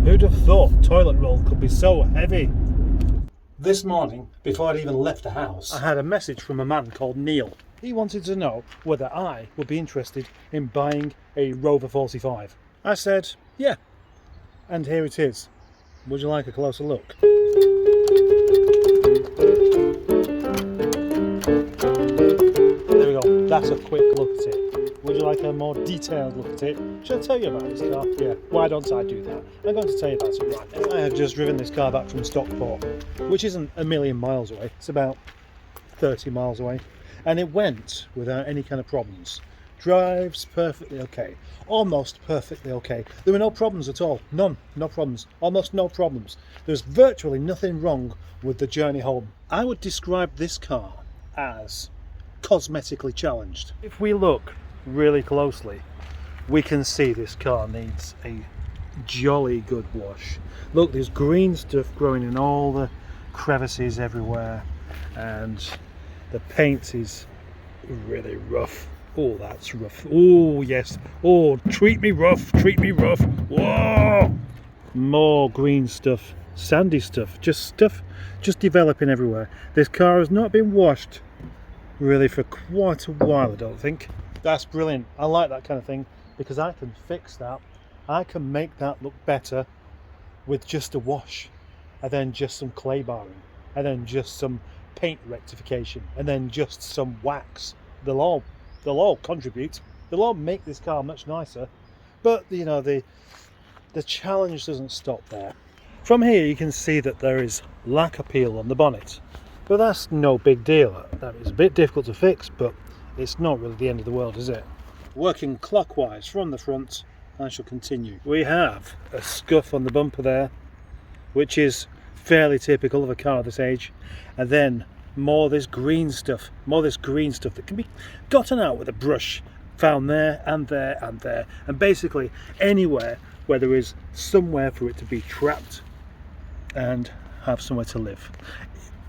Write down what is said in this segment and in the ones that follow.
Who'd have thought toilet roll could be so heavy? This morning, before I'd even left the house, I had a message from a man called Neil. He wanted to know whether I would be interested in buying a Rover 45. I said, yeah. And here it is. Would you like a closer look? There we go. That's a quick look at it. Would you like a more detailed look at it? Should I tell you about this car? Yeah. Why don't I do that? I'm going to tell you about it right now. I have just driven this car back from Stockport, which isn't a million miles away. It's about 30 miles away. And it went without any kind of problems. Drives perfectly okay. Almost perfectly okay. There were no problems at all. None. No problems. Almost no problems. There's virtually nothing wrong with the journey home. I would describe this car as cosmetically challenged. If we look really closely, we can see this car needs a jolly good wash. Look, there's green stuff growing in all the crevices everywhere, and the paint is really rough. Oh, that's rough. Oh, yes. Oh, treat me rough, treat me rough. Whoa! More green stuff, sandy stuff, just developing everywhere. This car has not been washed really for quite a while, I don't think. That's brilliant. I like that kind of thing because I can fix that. I can make that look better with just a wash, and then just some clay barring, and then just some paint rectification, and then just some wax. They'll all contribute. They'll all make this car much nicer. But you know, the challenge doesn't stop there. From here you can see that there is lack appeal on the bonnet, but that's no big deal. That is a bit difficult to fix, but it's not really the end of the world, is it? Working clockwise from the front, I shall continue. We have a scuff on the bumper there, which is fairly typical of a car of this age, and then more of this green stuff that can be gotten out with a brush, found there and there and there, and basically anywhere where there is somewhere for it to be trapped and have somewhere to live.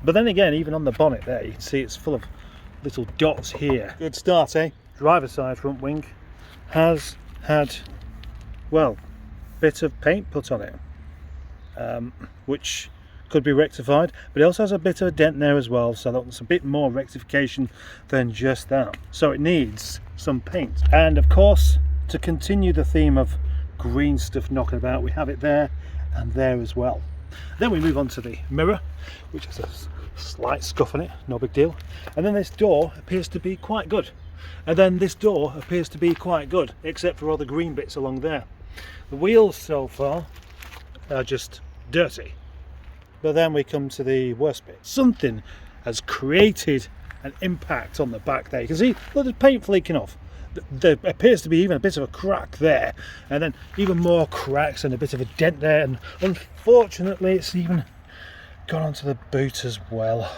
But then again, even on the bonnet there, you can see it's full of little dots here. Good start, eh? Driver's side front wing has had, well, bit of paint put on it, which could be rectified, but it also has a bit of a dent there as well, so that's a bit more rectification than just that. So it needs some paint. And of course, to continue the theme of green stuff knocking about, we have it there and there as well. Then we move on to the mirror, which has a slight scuff on it, no big deal. And then this door appears to be quite good. And then this door appears to be quite good, except for all the green bits along there. The wheels so far are just dirty. But then we come to the worst bit. Something has created an impact on the back there. You can see, look, the paint flaking off. There appears to be even a bit of a crack there, and then even more cracks and a bit of a dent there, and unfortunately it's even gone onto the boot as well.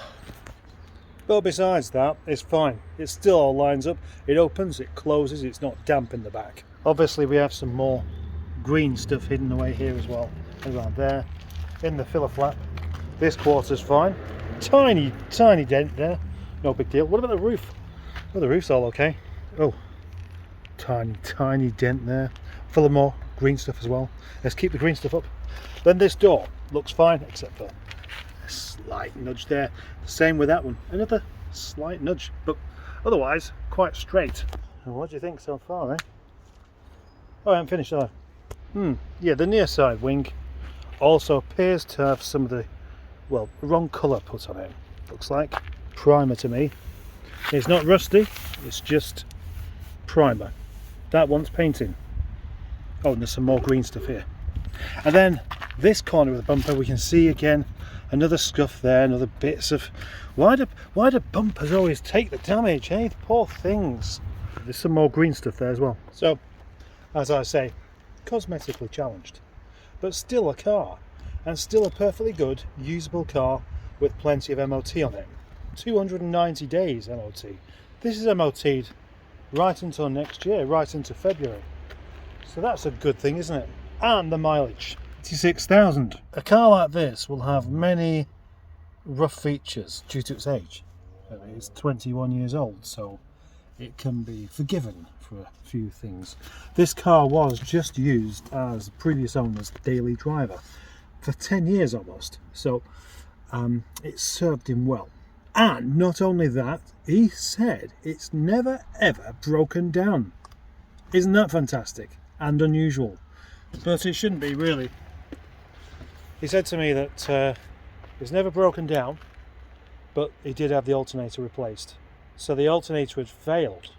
But besides that, it's fine. It still all lines up. It opens, it closes, it's not damp in the back. Obviously we have some more green stuff hidden away here as well, around there, in the filler flap. This quarter's fine. Tiny dent there, no big deal. What about the roof? Well, the roof's all okay. Oh, tiny dent there, full of more green stuff as well. Let's keep the green stuff up. Then this door looks fine, except for a slight nudge there. Same with that one, another slight nudge, but otherwise quite straight. And what do you think so far, eh? Oh, I haven't finished, have I? Yeah, the near side wing also appears to have some of the, well, wrong colour put on it. Looks like primer to me. It's not rusty, it's just primer. That wants painting. Oh, and there's some more green stuff here. And then this corner of the bumper, we can see again another scuff there, another bits of, why do bumpers always take the damage, eh? Poor things. There's some more green stuff there as well. So, as I say, cosmetically challenged, but still a car, and still a perfectly good usable car with plenty of MOT on it. 290 days MOT. This is MOT'd right until next year, right into February. So that's a good thing, isn't it? And the mileage, 86,000. A car like this will have many rough features due to its age. It's 21 years old, so it can be forgiven for a few things. This car was just used as the previous owner's daily driver for 10 years almost, so it served him well. And not only that, he said it's never ever broken down. Isn't that fantastic and unusual? But it shouldn't be, really. He said to me that it's never broken down, but he did have the alternator replaced. So the alternator had failed,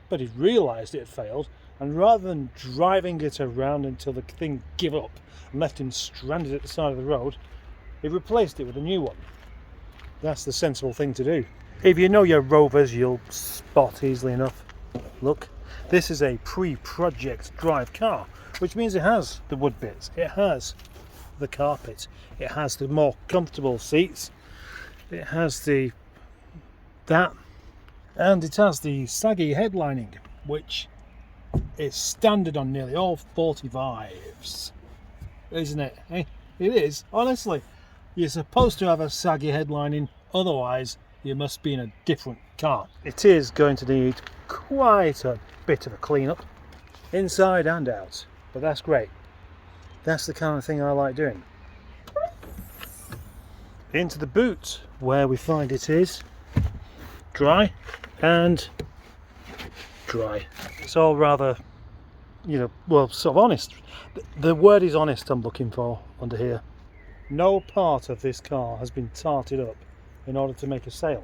but he realised it had failed, and rather than driving it around until the thing gave up and left him stranded at the side of the road, he replaced it with a new one. That's the sensible thing to do. If you know your Rovers, you'll spot easily enough. Look, this is a pre-Project Drive car, which means it has the wood bits, it has the carpet, it has the more comfortable seats, it has that, and it has the saggy headlining, which is standard on nearly all 45s, isn't it? It is, honestly. You're supposed to have a saggy headlining, otherwise you must be in a different car. It is going to need quite a bit of a clean-up, inside and out, but that's great. That's the kind of thing I like doing. Into the boot, where we find it is dry and dry. It's all rather, well, sort of honest. The word is honest I'm looking for under here. No part of this car has been tarted up in order to make a sale.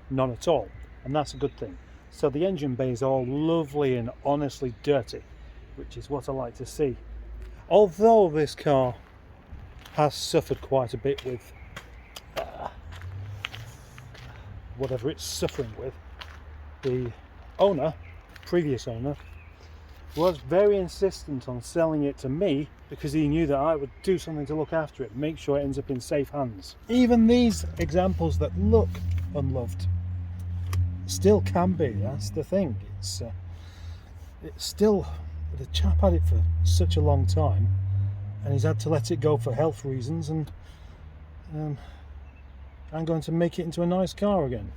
None at all. And that's a good thing. So the engine bay is all lovely and honestly dirty, which is what I like to see. Although this car has suffered quite a bit with whatever it's suffering with, the owner, previous owner, was very insistent on selling it to me because he knew that I would do something to look after it, make sure it ends up in safe hands. Even these examples that look unloved still can be. That's the thing. It's still, the chap had it for such a long time and he's had to let it go for health reasons, and I'm going to make it into a nice car again.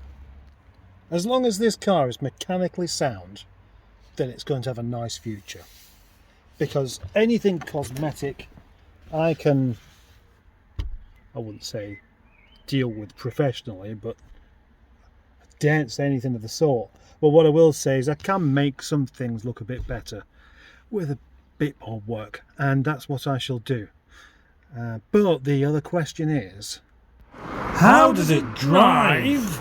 As long as this car is mechanically sound, then it's going to have a nice future. Because anything cosmetic I wouldn't say deal with professionally, but I daren't say anything of the sort. But what I will say is I can make some things look a bit better with a bit more work, and that's what I shall do. But the other question is, how does it drive?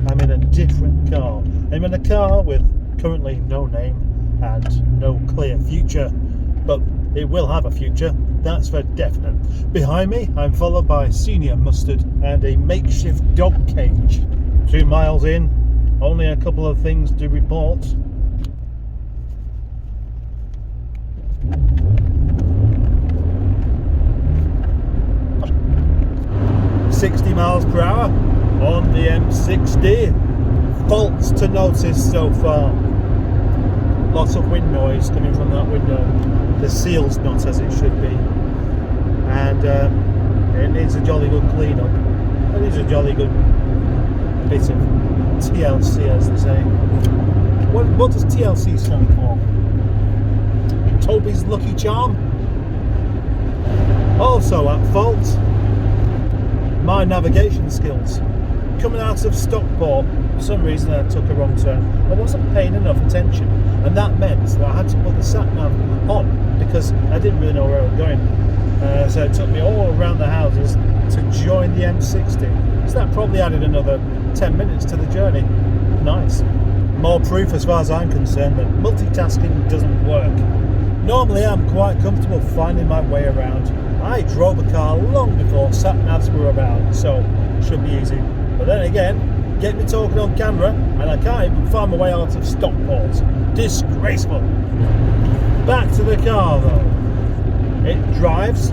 I'm in a different car. I'm in a car with currently no name and no clear future, but it will have a future, that's for definite. Behind me, I'm followed by Senior Mustard and a makeshift dog cage. 2 miles in, only a couple of things to report. $60 miles per hour on the M60. Faults to notice so far. Lots of wind noise coming from that window. The seal's not as it should be, and it needs a jolly good clean up. It needs a jolly good bit of TLC, as they say. What does TLC stand for? Toby's Lucky Charm. Also at fault, my navigation skills. Coming out of Stockport, for some reason I took a wrong turn. I wasn't paying enough attention, and that meant that I had to put the sat-nav on because I didn't really know where I was going. So it took me all around the houses to join the M60. So that probably added another 10 minutes to the journey. Nice. More proof as far as I'm concerned that multitasking doesn't work. Normally I'm quite comfortable finding my way around. I drove a car long before sat-navs were about, so it should be easy. But then again, get me talking on camera and I can't even find my way out of Stockport. Disgraceful. Back to the car though. It drives,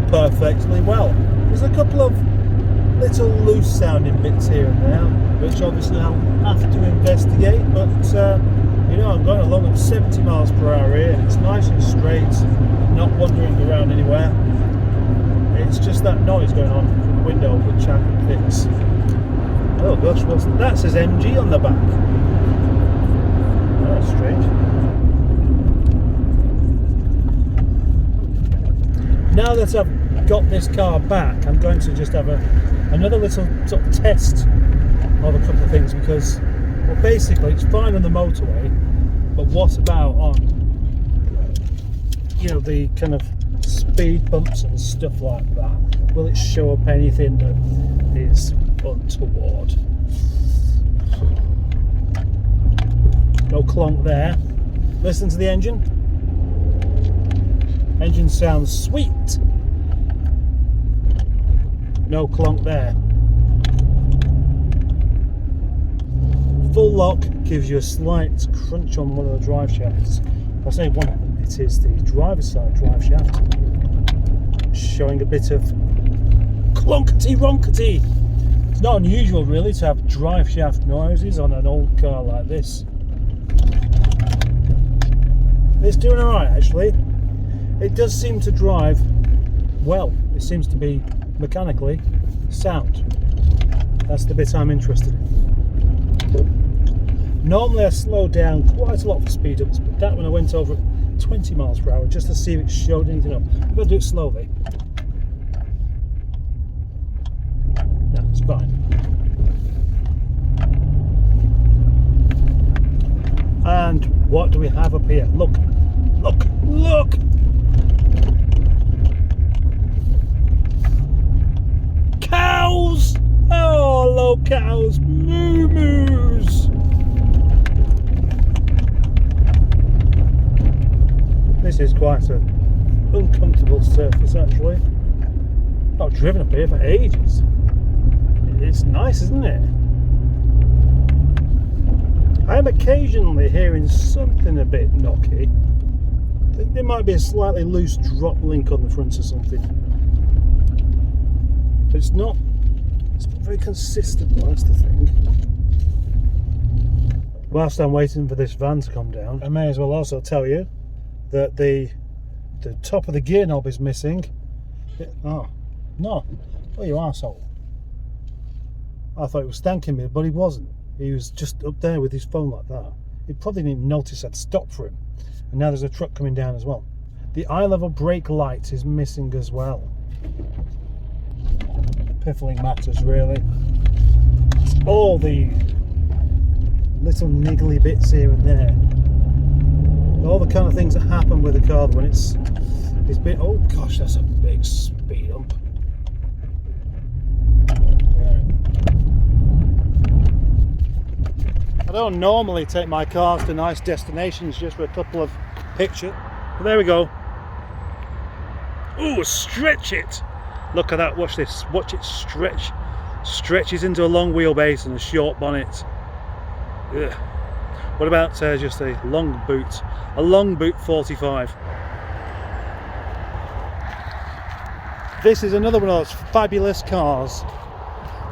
perfectly well. There's a couple of little loose sounding bits here and there, which obviously I'll have to investigate, but you know, I'm going along at 70 miles per hour here, and it's nice and straight, not wandering around anywhere. It's just that noise going on from the window which I can fix. Oh gosh, what's that? That says MG on the back. Oh, that's strange. Now that I've got this car back, I'm going to just have another little sort of test of a couple of things, because, well, basically it's fine on the motorway, but what about on, you know, the kind of speed bumps and stuff like that? Will it show up anything that is untoward? No clonk there. Listen to the engine. Engine sounds sweet. No clonk there. Full lock gives you a slight crunch on one of the drive shafts. I say one of them, it is the driver's side drive shaft, showing a bit of clonkety ronkety. It's not unusual really to have drive shaft noises on an old car like this. It's doing alright actually. It does seem to drive well. It seems to be mechanically sound. That's the bit I'm interested in. Normally I slow down quite a lot for speed ups, but that one I went over at 20 miles per hour just to see if it showed anything up. I've got to do it slowly. No, it's fine. And what do we have up here? Look, look, look! Cows! Oh, hello cows! Moo-moos! This is quite an uncomfortable surface actually. I've driven up here for ages. It's nice, isn't it? I am occasionally hearing something a bit knocky. I think there might be a slightly loose drop link on the front or something. But it's not very consistent, that's the thing. Whilst I'm waiting for this van to come down, I may as well also tell you that the top of the gear knob is missing. Oh, no. Oh, you arsehole. I thought he was thanking me, but he wasn't. He was just up there with his phone like that. He probably didn't even notice I'd stopped for him. And now there's a truck coming down as well. The eye level brake light is missing as well. Piffling matters really. It's all the little niggly bits here and there. All the kind of things that happen with a car when it's been. Oh gosh, that's a big speed hump. I don't normally take my cars to nice destinations just for a couple of pictures. But there we go. Ooh, stretch it! Look at that, watch this, watch it stretch. Stretches into a long wheelbase and a short bonnet. Ugh. What about just a long boot 45. This is another one of those fabulous cars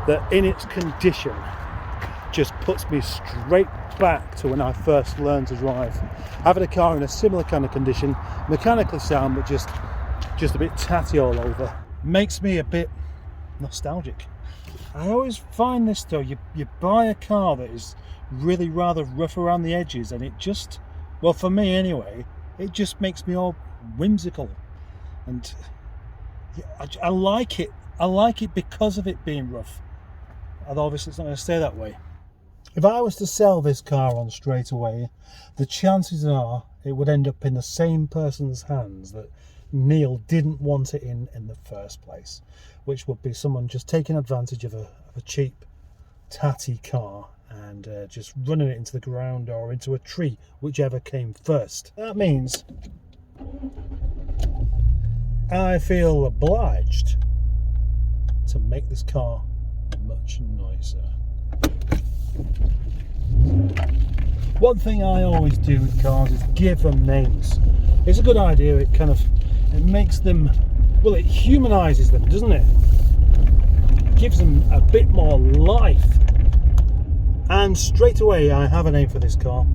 that in its condition just puts me straight back to when I first learned to drive. Having a car in a similar kind of condition, mechanically sound but just a bit tatty all over, makes me a bit nostalgic. I always find this though, you buy a car that is really rather rough around the edges and it just, well for me anyway, it just makes me all whimsical. And I like it. I like it because of it being rough. Although obviously it's not going to stay that way. If I was to sell this car on straight away, the chances are it would end up in the same person's hands that Neil didn't want it in the first place, which would be someone just taking advantage of a cheap, tatty car and just running it into the ground or into a tree, whichever came first. That means I feel obliged to make this car much nicer. One thing I always do with cars is give them names. It's a good idea. It makes them Well, it humanises them, doesn't it? Gives them a bit more life. And straight away I have a name for this car,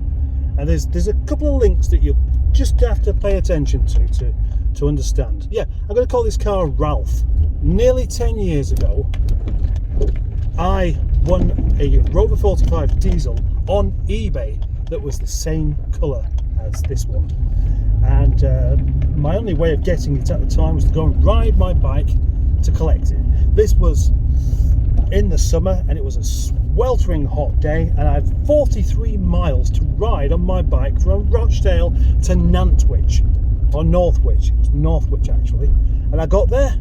and there's a couple of links that you just have to pay attention to understand. Yeah, I'm going to call this car Ralf. Nearly 10 years ago I won a Rover 45 diesel on eBay that was the same colour as this one, and my only way of getting it at the time was to go and ride my bike to collect it. This was in the summer and it was a sweltering hot day, and I had 43 miles to ride on my bike from Rochdale to Nantwich, or Northwich. It was Northwich actually, and I got there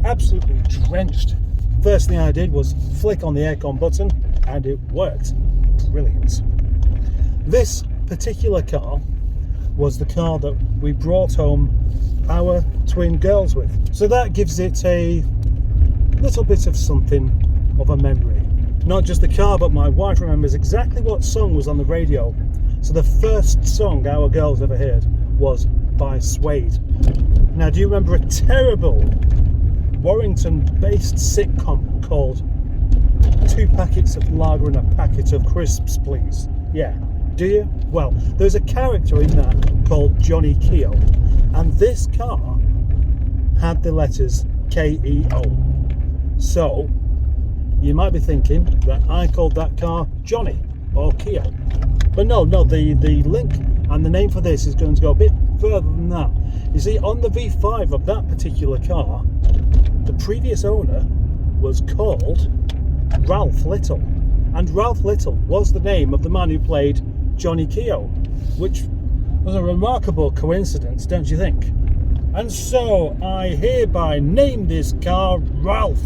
absolutely drenched. First thing I did was flick on the aircon button and it worked. Brilliant. This particular car was the car that we brought home our twin girls with, so that gives it a little bit of something of a memory. Not just the car, but my wife remembers exactly what song was on the radio. So the first song our girls ever heard was by Suede. Now, do you remember a terrible Warrington-based sitcom called 2 Packets of Lager and a Packet of Crisps, Please? Yeah, do you? Well, there's a character in that called Johnny Keogh, and this car had the letters K-E-O. So you might be thinking that I called that car Johnny or Keogh, but no, the link and the name for this is going to go a bit further than that. You see, on the V5 of that particular car, the previous owner was called Ralph Little, and Ralph Little was the name of the man who played Johnny Keogh, which was a remarkable coincidence, don't you think? And so I hereby name this car Ralph.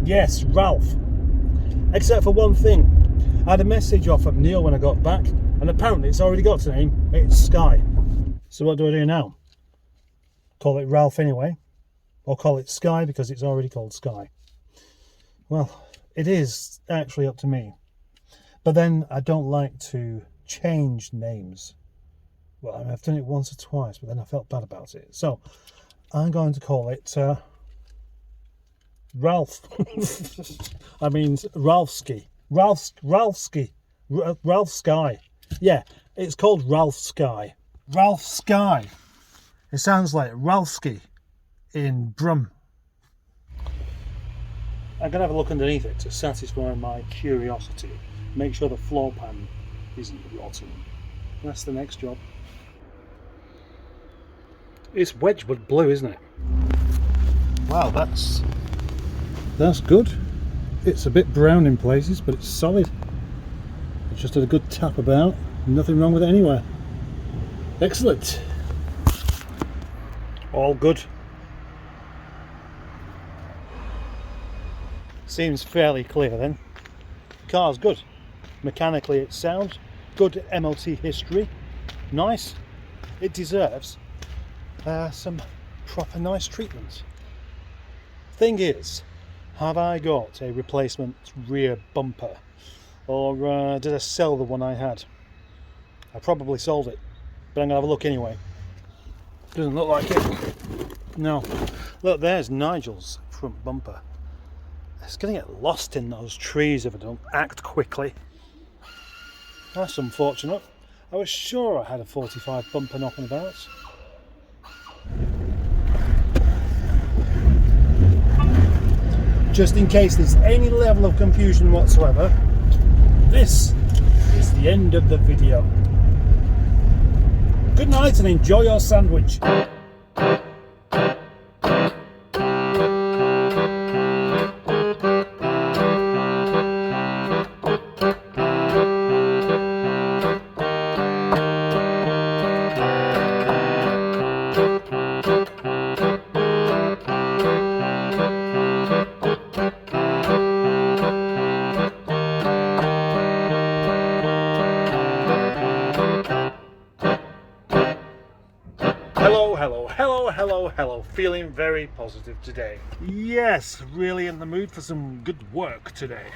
Yes, Ralph. Except for one thing. I had a message off of Neil when I got back, and apparently it's already got its name. It's Sky. So what do I do now? Call it Ralph anyway? Or call it Sky because it's already called Sky? Well, it is actually up to me. But then I don't like to change names. Well, I've done it once or twice, but then I felt bad about it. So I'm going to call it Ralph. I mean Ralphski. Ralph Sky. Yeah, it's called Ralph Sky. Ralph Sky. It sounds like Ralphski in Brum. I'm going to have a look underneath it to satisfy my curiosity. Make sure the floor pan isn't rotten. That's the next job. It's Wedgwood blue, isn't it? Wow, that's good. It's a bit brown in places, but it's solid. It's just had a good tap about. Nothing wrong with it anywhere. Excellent. All good. Seems fairly clear then. Car's good. Mechanically it's sound. Good MOT history. Nice. It deserves some proper nice treatment. Thing is, have I got a replacement rear bumper, or did I sell the one I had? I probably sold it, but I'm gonna have a look anyway. Doesn't look like it. No. Look, there's Nigel's front bumper. It's gonna get lost in those trees if I don't act quickly. That's unfortunate. I was sure I had a 45 bumper knocking about. Just in case there's any level of confusion whatsoever, this is the end of the video. Good night and enjoy your sandwich. Hello. Feeling very positive today. Yes, really in the mood for some good work today.